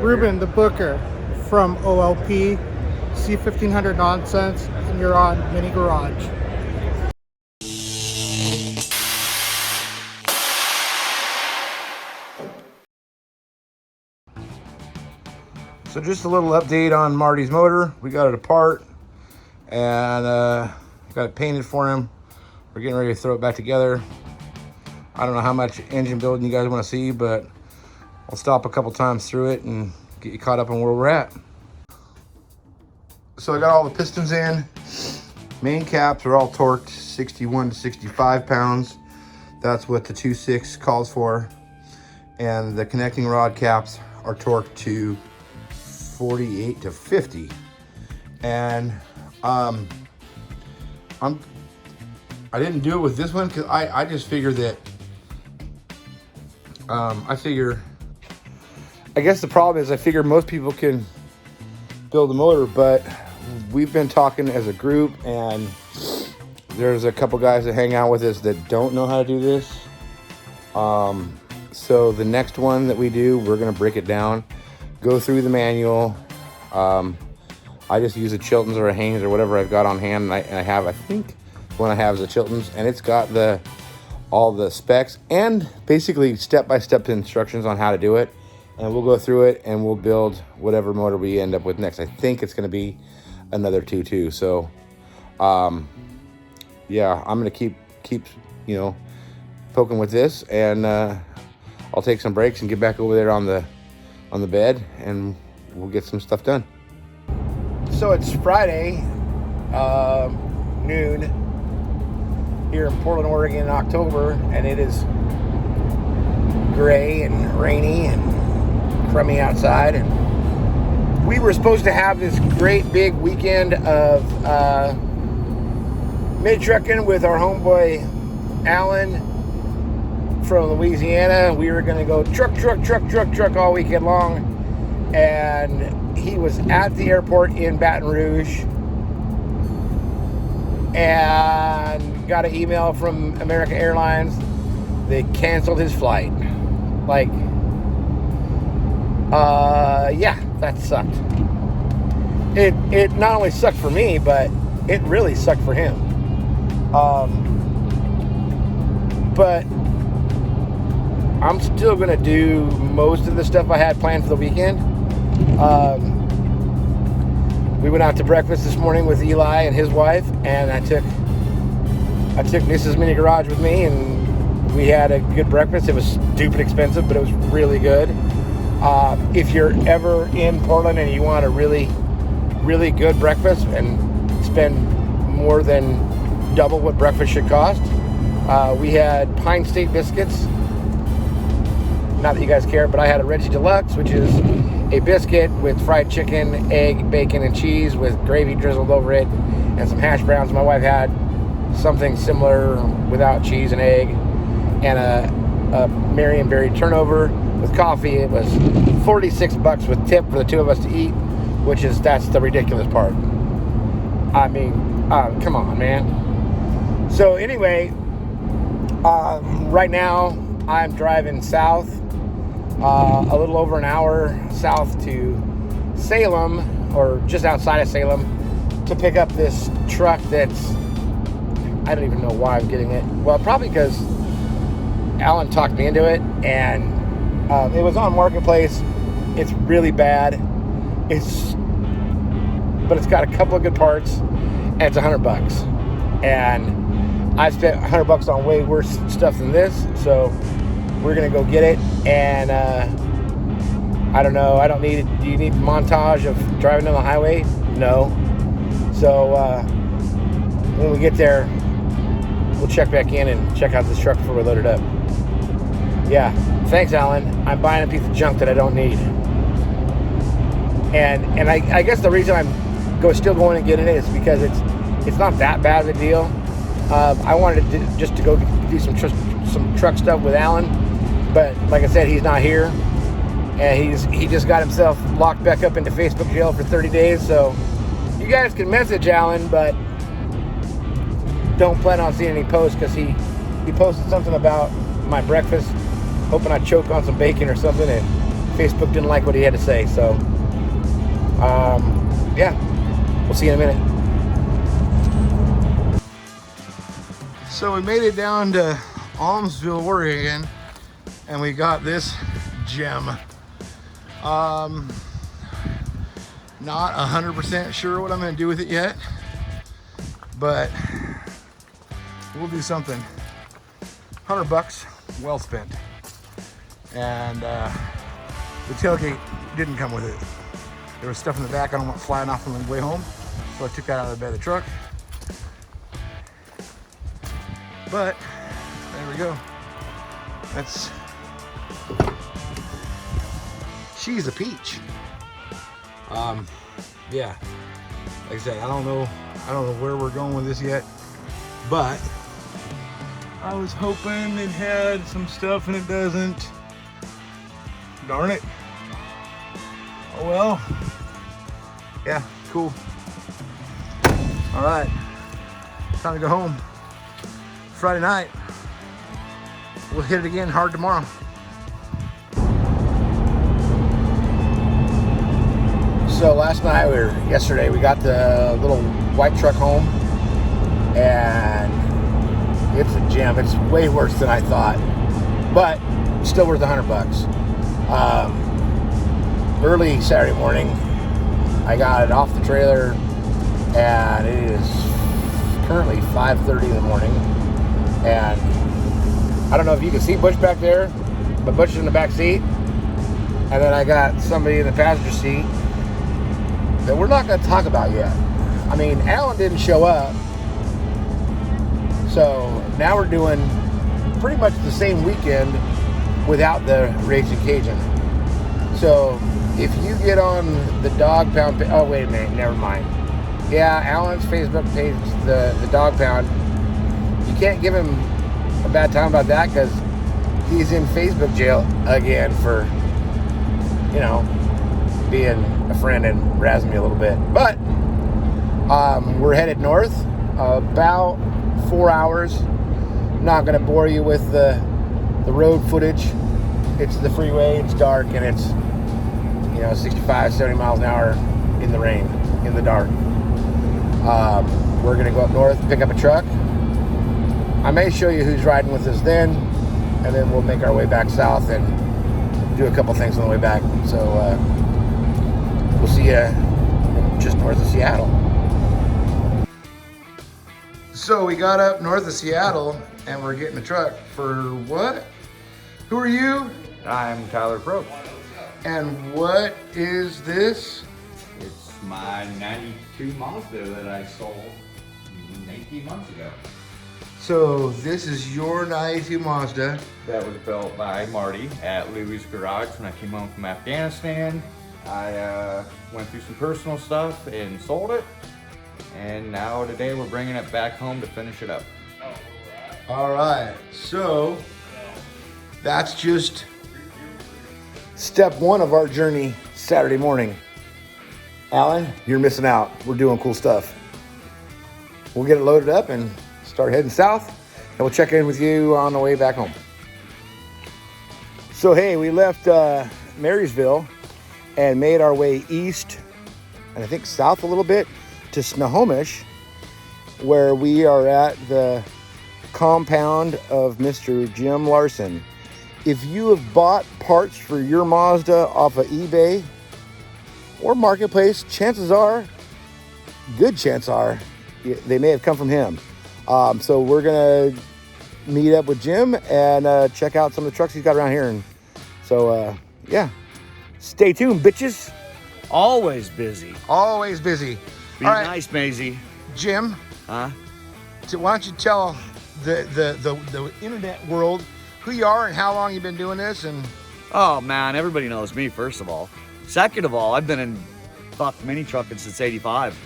Ruben the Booker from OLP, C1500 Nonsense, and you're on Mini Garage. So just a little update on Marty's motor. We got it apart and got it painted for him. We're getting ready to throw it back together. I don't know how much engine building you guys want to see, but I'll stop a couple times through it and get you caught up on where we're at. So I got all the pistons in. Main caps are all torqued 61 to 65 pounds. That's what the 2.6 calls for. And the connecting rod caps are torqued to 48 to 50. And I didn't do it with this one because I just figured that I guess the problem is I figure most people can build a motor, but we've been talking as a group and there's a couple guys that hang out with us that don't know how to do this. So the next one that we do, we're gonna break it down, go through the manual. I just use a Chilton's or a Haynes or whatever I've got on hand, and I think one I have is a Chilton's, and it's got all the specs and basically step-by-step instructions on how to do it. And we'll go through it and we'll build whatever motor we end up with next. I think it's gonna be another 2.2. So yeah, I'm gonna keep poking with this, and I'll take some breaks and get back over there on the bed, and we'll get some stuff done. So it's Friday, noon here in Portland, Oregon in October, and it is gray and rainy and crummy outside, and we were supposed to have this great big weekend of mid-trucking with our homeboy Alan from Louisiana. We were going to go truck all weekend long, and he was at the airport in Baton Rouge and got an email from American Airlines. They canceled his flight. Yeah, that sucked. It not only sucked for me, but it really sucked for him. But I'm still gonna do most of the stuff I had planned for the weekend. We went out to breakfast this morning with Eli and his wife, and I took Mrs. Mini Garage with me, and we had a good breakfast. It was stupid expensive, but it was really good. If you're ever in Portland and you want a really, really good breakfast and spend more than double what breakfast should cost, we had Pine State biscuits. Not that you guys care, but I had a Reggie Deluxe, which is a biscuit with fried chicken, egg, bacon, and cheese with gravy drizzled over it, and some hash browns. My wife had something similar without cheese and egg, and a Marion Berry turnover with coffee. It was $46 with tip for the two of us to eat, that's the ridiculous part. I mean, come on, man. So anyway, right now I'm driving south, a little over an hour south to Salem, or just outside of Salem, to pick up this truck that's, I don't even know why I'm getting it. Well, probably because Alan talked me into it, and it was on Marketplace. It's really bad. But it's got a couple of good parts, and it's $100. And I spent $100 on way worse stuff than this, so we're gonna go get it. And I don't know. Do you need montage of driving down the highway? No. So when we get there, we'll check back in and check out this truck before we load it up. Yeah, thanks, Alan. I'm buying a piece of junk that I don't need. And I guess the reason I'm still going and getting it is because it's not that bad of a deal. I wanted to go do some truck stuff with Alan, but like I said, he's not here, and he just got himself locked back up into Facebook jail for 30 days. So you guys can message Alan, but don't plan on seeing any posts, because he posted something about my breakfast, hoping I choke on some bacon or something, and Facebook didn't like what he had to say. So, yeah, we'll see you in a minute. So we made it down to Almsville, Oregon, and we got this gem. Not 100% sure what I'm gonna do with it yet, but we'll do something. $100, well spent. And the tailgate didn't come with it. There was stuff in the back I don't want flying off on the way home, so I took that out of the bed of the truck. But there we go. That's, she's a peach. Yeah, like I said, I don't know where we're going with this yet, but I was hoping it had some stuff and it doesn't. Darn it. Oh well. Yeah, cool. All right, time to go home. Friday night. We'll hit it again hard tomorrow. So yesterday we got the little white truck home, and it's a gem. It's way worse than I thought, but still worth $100. Early Saturday morning, I got it off the trailer, and it is currently 5:30 in the morning. And I don't know if you can see Butch back there, but Butch is in the back seat. And then I got somebody in the passenger seat that we're not going to talk about yet. I mean, Alan didn't show up. So now we're doing pretty much the same weekend without the Raging Cajun. So if you get on the Dog Pound, oh wait a minute, never mind. Yeah, Alan's Facebook page, the Dog Pound, you can't give him a bad time about that because he's in Facebook jail again for, you know, being a friend and razzing me a little bit. But we're headed north, about 4 hours. Not going to bore you with the road footage. It's the freeway, it's dark, and it's, 65, 70 miles an hour in the rain, in the dark. We're going to go up north, pick up a truck. I may show you who's riding with us then, and then we'll make our way back south and do a couple things on the way back. So we'll see you just north of Seattle. So we got up north of Seattle, and we're getting a truck for what? Who are you? I'm Tyler Croak. And what is this? It's my 92 Mazda that I sold 18 months ago. So this is your 92 Mazda. That was built by Marty at Louis' garage when I came home from Afghanistan. I went through some personal stuff and sold it. And now today we're bringing it back home to finish it up. All right, so that's just step one of our journey Saturday morning. Alan, you're missing out. We're doing cool stuff. We'll get it loaded up and start heading south, and we'll check in with you on the way back home. So hey, we left Marysville and made our way east, and I think south a little bit, to Snohomish, where we are at the compound of Mr. Jim Larson. If you have bought parts for your Mazda off of eBay or Marketplace, chances are, good chance are, they may have come from him. So we're gonna meet up with Jim and check out some of the trucks he's got around here. And so yeah, stay tuned, bitches. Always busy. Always busy. Be All right, nice, Maisie. Jim. Huh? So why don't you tell the internet world who you are and how long you've been doing this? And Oh man, everybody knows me, first of all. Second of all, I've been in mini trucking since '85.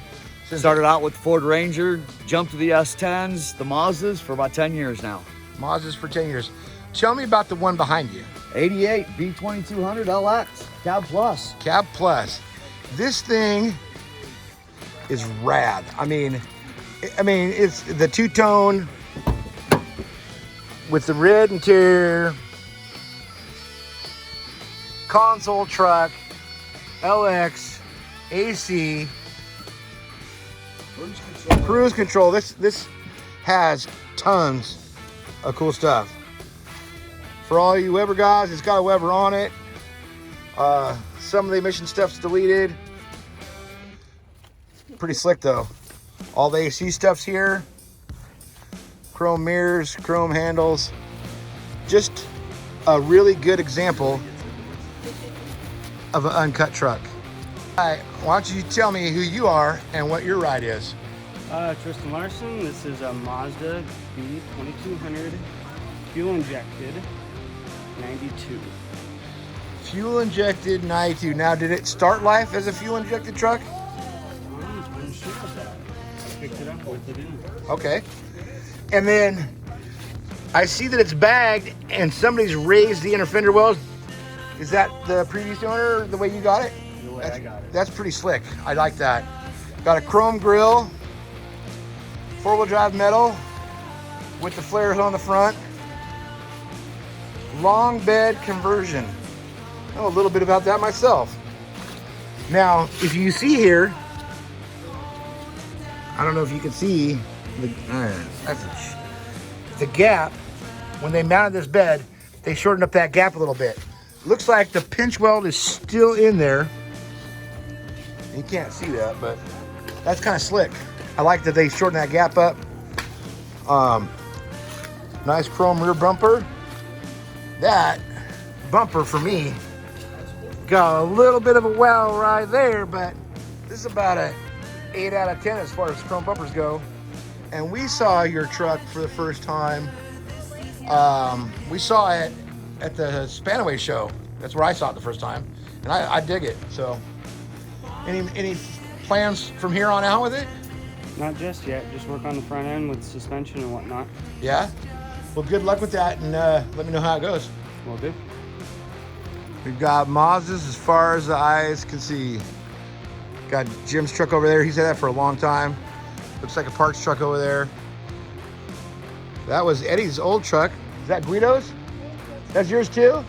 Started out with Ford Ranger, jumped to the S10s, the Mazdas for about 10 years now. Mazdas for 10 years. Tell me about the one behind you. 88 B2200 LX, Cab Plus. Cab Plus. This thing is rad. I mean, it's the two-tone with the red interior. console truck, LX, AC, cruise control. This has tons of cool stuff. For all you Weber guys, it's got a Weber on it. Some of the emission stuff's deleted. Pretty slick though. All the AC stuff's here. Chrome mirrors, chrome handles. Just a really good example of an uncut truck. All right, why don't you tell me who you are and what your ride is? Tristan Larson. This is a Mazda B2200 fuel injected 92. Fuel injected 92. Now, did it start life as a fuel injected truck? I'm sure of that. I picked it up with it in. Okay. And then I see that it's bagged and somebody's raised the inner fender wells. Is that the previous owner, the way you got it? The way I got it. That's pretty slick. I like that. Got a chrome grille, four-wheel drive metal with the flares on the front. Long bed conversion. I know a little bit about that myself. Now, if you see here, I don't know if you can see the gap. When they mounted this bed, they shortened up that gap a little bit. Looks like the pinch weld is still in there. You can't see that, but that's kind of slick. I like that they shortened that gap up. Nice chrome rear bumper. That bumper for me got a little bit of a wow right there, but this is about a 8 out of 10 as far as chrome bumpers go. And we saw your truck for the first time. We saw it at the Spanaway show. That's where I saw it the first time, and I dig it. So, any plans from here on out with it? Not just yet. Just work on the front end with suspension and whatnot. Yeah. Well, good luck with that, and let me know how it goes. Will do. We've got Mazdas as far as the eyes can see. Got Jim's truck over there. He's had that for a long time. Looks like a parts truck over there. That was Eddie's old truck. Is that Guido's? That's yours too?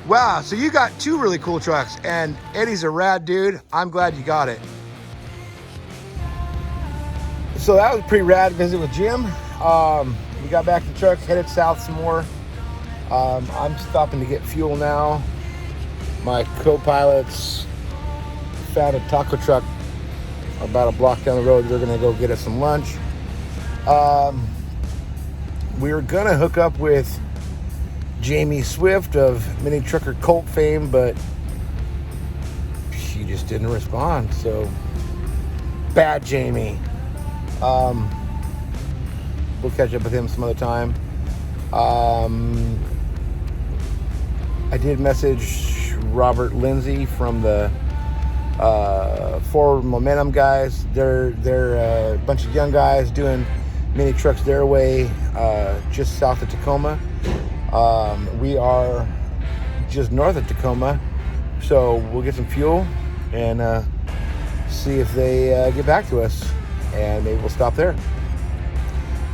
Wow, so you got two really cool trucks, and Eddie's a rad dude. I'm glad you got it. So that was a pretty rad visit with Jim. We got back to the truck, headed south some more. I'm stopping to get fuel now. My co-pilots found a taco truck about a block down the road. They're gonna go get us some lunch. We were gonna hook up with Jamie Swift of Mini Trucker Cult fame, but she just didn't respond. So bad, Jamie. We'll catch up with him some other time. I did message Robert Lindsay from the Forward Momentum guys. They're a bunch of young guys doing mini trucks their way, just south of Tacoma. We are just north of Tacoma, so we'll get some fuel and see if they get back to us, and maybe we'll stop there.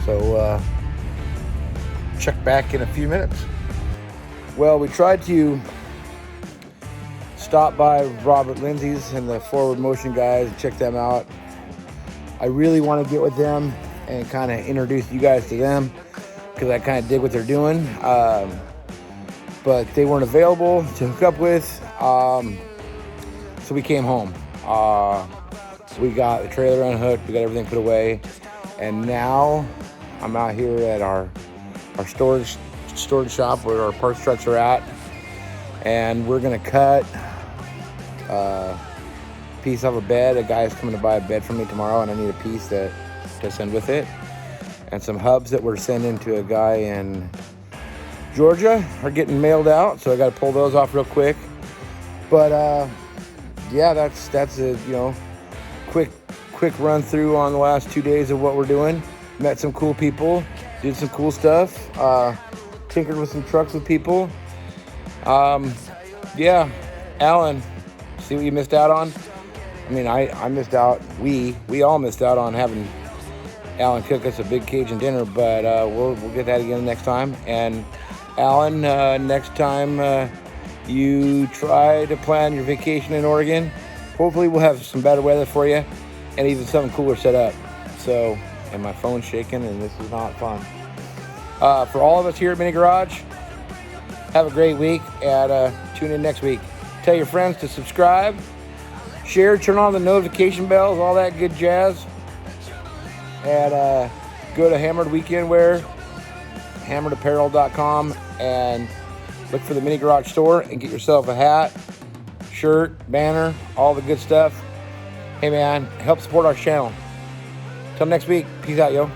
So check back in a few minutes. Well, we tried to stop by Robert Lindsay's and the Forward Motion guys and check them out. I really want to get with them and kind of introduce you guys to them because I kind of dig what they're doing. But they weren't available to hook up with, so we came home. We got the trailer unhooked, we got everything put away, and now I'm out here at our storage shop where our parts trucks are at, and we're gonna cut a piece off a bed. A guy's coming to buy a bed from me tomorrow, and I need a piece to send with it, and some hubs that we're sending to a guy in Georgia are getting mailed out, so I got to pull those off real quick. But yeah, that's a quick run through on the last 2 days of what we're doing. Met some cool people, did some cool stuff, tinkered with some trucks with people. Yeah, Alan, see what you missed out on? I mean, I missed out. We all missed out on having Alan cook us a big Cajun dinner, but we'll get that again next time. And Alan, next time you try to plan your vacation in Oregon. Hopefully we'll have some better weather for you and even something cooler set up. So, and my phone's shaking and this is not fun. For all of us here at Mini Garage, have a great week and tune in next week. Tell your friends to subscribe, share, turn on the notification bells, all that good jazz. And go to Hammered Weekend Wear, hammeredapparel.com, and look for the Mini Garage store and get yourself a hat, shirt, banner, all the good stuff. Hey man, help support our channel. Till next week, peace out, yo.